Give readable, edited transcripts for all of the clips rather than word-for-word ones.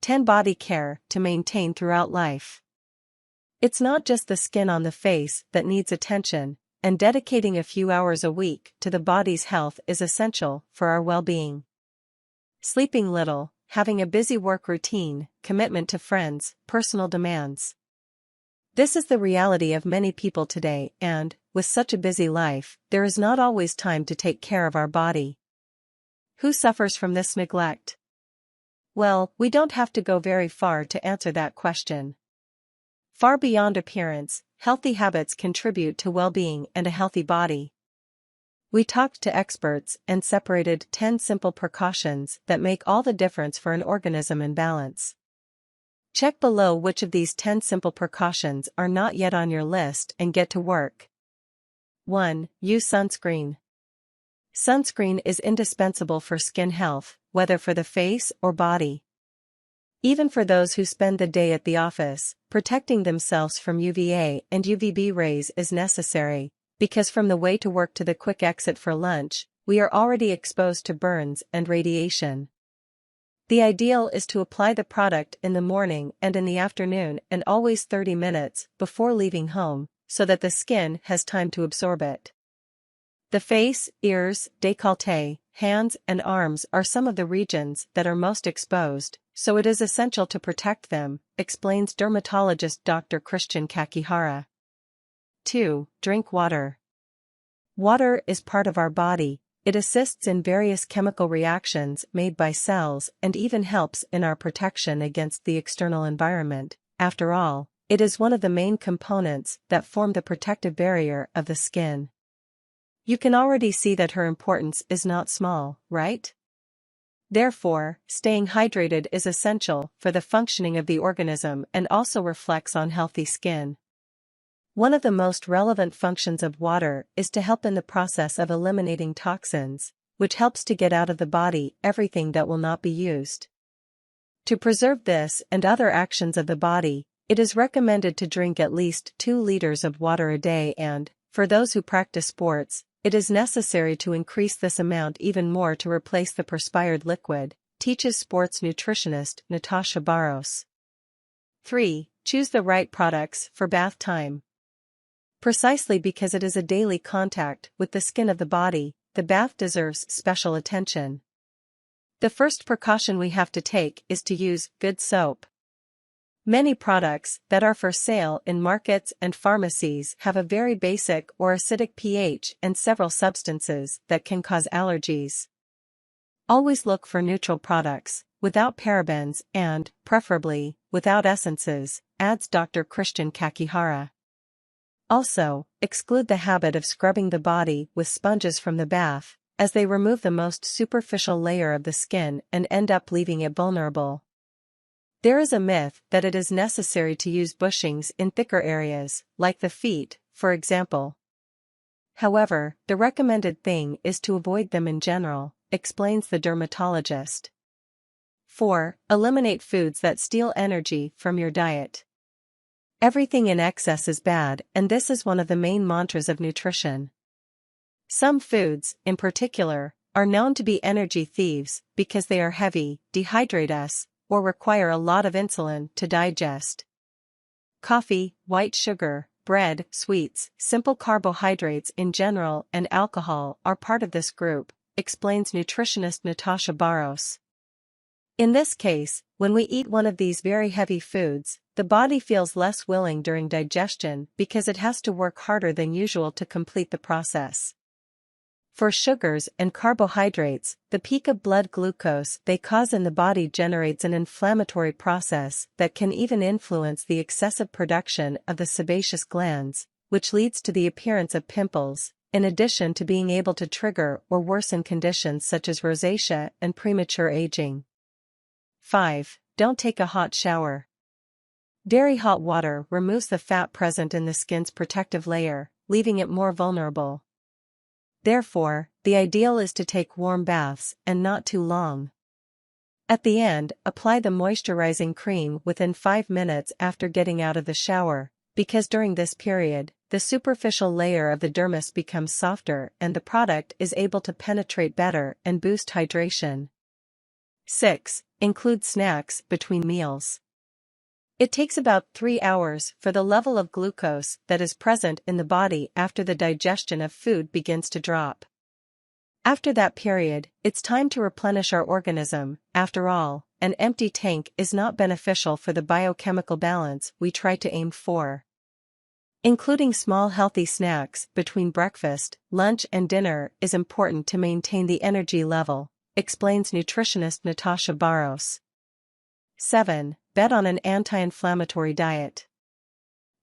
10 Body care to maintain throughout life. It's not just the skin on the face that needs attention, and dedicating a few hours a week to the body's health is essential for our well-being. Sleeping little, having a busy work routine, commitment to friends, personal demands. This is the reality of many people today, and, with such a busy life, there is not always time to take care of our body. Who suffers from this neglect? Well, we don't have to go very far to answer that question. Far beyond appearance, healthy habits contribute to well-being and a healthy body. We talked to experts and separated 10 simple precautions that make all the difference for an organism in balance. Check below which of these 10 simple precautions are not yet on your list and get to work. 1. Use sunscreen. Sunscreen is indispensable for skin health, whether for the face or body. Even for those who spend the day at the office, protecting themselves from UVA and UVB rays is necessary, because from the way to work to the quick exit for lunch, we are already exposed to burns and radiation. The ideal is to apply the product in the morning and in the afternoon and always 30 minutes before leaving home, so that the skin has time to absorb it. The face, ears, décolleté, hands, and arms are some of the regions that are most exposed, so it is essential to protect them, explains dermatologist Dr. Christian Kakihara. 2. Drink water. Water is part of our body. It assists in various chemical reactions made by cells and even helps in our protection against the external environment. After all, it is one of the main components that form the protective barrier of the skin. You can already see that her importance is not small, right? Therefore, staying hydrated is essential for the functioning of the organism and also reflects on healthy skin. One of the most relevant functions of water is to help in the process of eliminating toxins, which helps to get out of the body everything that will not be used. To preserve this and other actions of the body, it is recommended to drink at least 2 liters of water a day and, for those who practice sports, it is necessary to increase this amount even more to replace the perspired liquid, teaches sports nutritionist Natasha Barros. 3. Choose the right products for bath time. Precisely because it is a daily contact with the skin of the body, the bath deserves special attention. The first precaution we have to take is to use good soap. Many products that are for sale in markets and pharmacies have a very basic or acidic pH and several substances that can cause allergies. Always look for neutral products, without parabens and, preferably, without essences, adds Dr. Christian Kakihara. Also, exclude the habit of scrubbing the body with sponges from the bath, as they remove the most superficial layer of the skin and end up leaving it vulnerable. There is a myth that it is necessary to use bushings in thicker areas, like the feet, for example. However, the recommended thing is to avoid them in general, explains the dermatologist. 4. Eliminate foods that steal energy from your diet. Everything in excess is bad, and this is one of the main mantras of nutrition. Some foods, in particular, are known to be energy thieves because they are heavy, dehydrate us, or require a lot of insulin to digest. Coffee, white sugar, bread, sweets, simple carbohydrates in general and alcohol are part of this group, explains nutritionist Natasha Barros. In this case, when we eat one of these very heavy foods, the body feels less willing during digestion because it has to work harder than usual to complete the process. For sugars and carbohydrates, the peak of blood glucose they cause in the body generates an inflammatory process that can even influence the excessive production of the sebaceous glands, which leads to the appearance of pimples, in addition to being able to trigger or worsen conditions such as rosacea and premature aging. 5. Don't take a hot shower. Very hot water removes the fat present in the skin's protective layer, leaving it more vulnerable. Therefore, the ideal is to take warm baths and not too long. At the end, apply the moisturizing cream within 5 minutes after getting out of the shower, because during this period, the superficial layer of the dermis becomes softer and the product is able to penetrate better and boost hydration. 6. Include snacks between meals. It takes about 3 hours for the level of glucose that is present in the body after the digestion of food begins to drop. After that period, it's time to replenish our organism. After all, an empty tank is not beneficial for the biochemical balance we try to aim for. Including small healthy snacks between breakfast, lunch and dinner is important to maintain the energy level, explains nutritionist Natasha Barros. 7. Bet on an anti-inflammatory diet.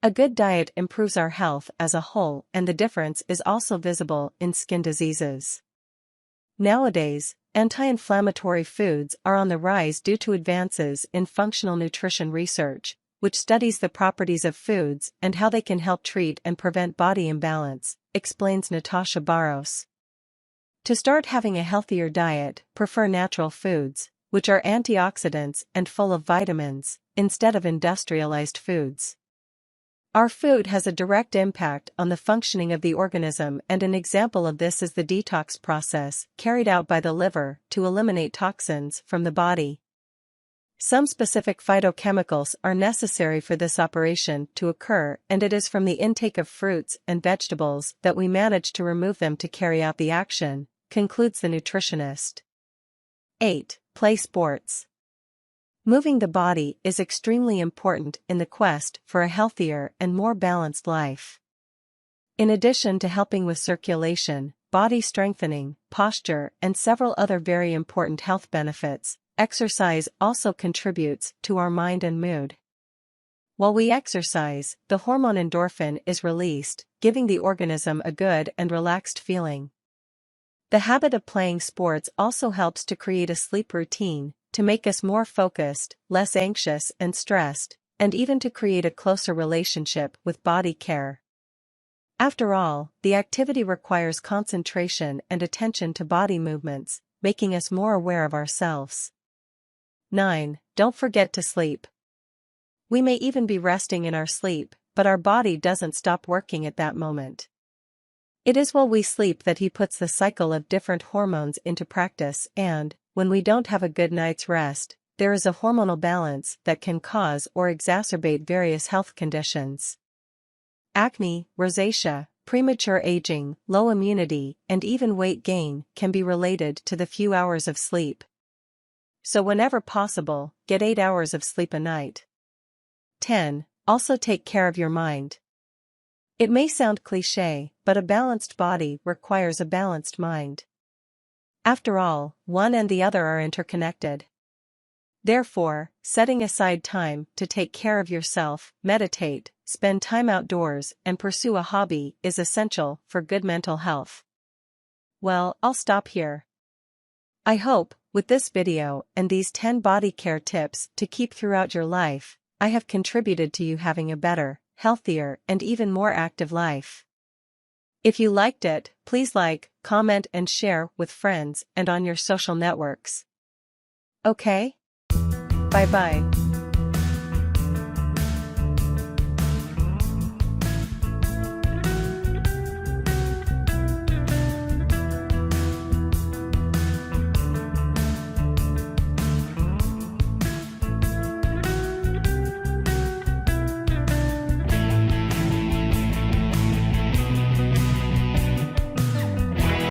A good diet improves our health as a whole, and the difference is also visible in skin diseases. Nowadays, anti-inflammatory foods are on the rise due to advances in functional nutrition research, which studies the properties of foods and how they can help treat and prevent body imbalance, explains Natasha Barros. To start having a healthier diet, prefer natural foods, which are antioxidants and full of vitamins, instead of industrialized foods. Our food has a direct impact on the functioning of the organism, and an example of this is the detox process carried out by the liver to eliminate toxins from the body. Some specific phytochemicals are necessary for this operation to occur, and it is from the intake of fruits and vegetables that we manage to remove them to carry out the action, concludes the nutritionist. 8. Play sports. Moving the body is extremely important in the quest for a healthier and more balanced life. In addition to helping with circulation, body strengthening, posture, and several other very important health benefits, exercise also contributes to our mind and mood. While we exercise, the hormone endorphin is released, giving the organism a good and relaxed feeling. The habit of playing sports also helps to create a sleep routine, to make us more focused, less anxious and stressed, and even to create a closer relationship with body care. After all, the activity requires concentration and attention to body movements, making us more aware of ourselves. 9. Don't forget to sleep. We may even be resting in our sleep, but our body doesn't stop working at that moment. It is while we sleep that he puts the cycle of different hormones into practice, and, when we don't have a good night's rest, there is a hormonal balance that can cause or exacerbate various health conditions. Acne, rosacea, premature aging, low immunity, and even weight gain can be related to the few hours of sleep. So whenever possible, get 8 hours of sleep a night. 10. Also take care of your mind. It may sound cliché, but a balanced body requires a balanced mind. After all, one and the other are interconnected. Therefore, setting aside time to take care of yourself, meditate, spend time outdoors, and pursue a hobby is essential for good mental health. Well, I'll stop here. I hope, with this video and these 10 body care tips to keep throughout your life, I have contributed to you having a better, healthier, and even more active life. If you liked it, please like, comment, and share with friends and on your social networks. Okay? Bye-bye.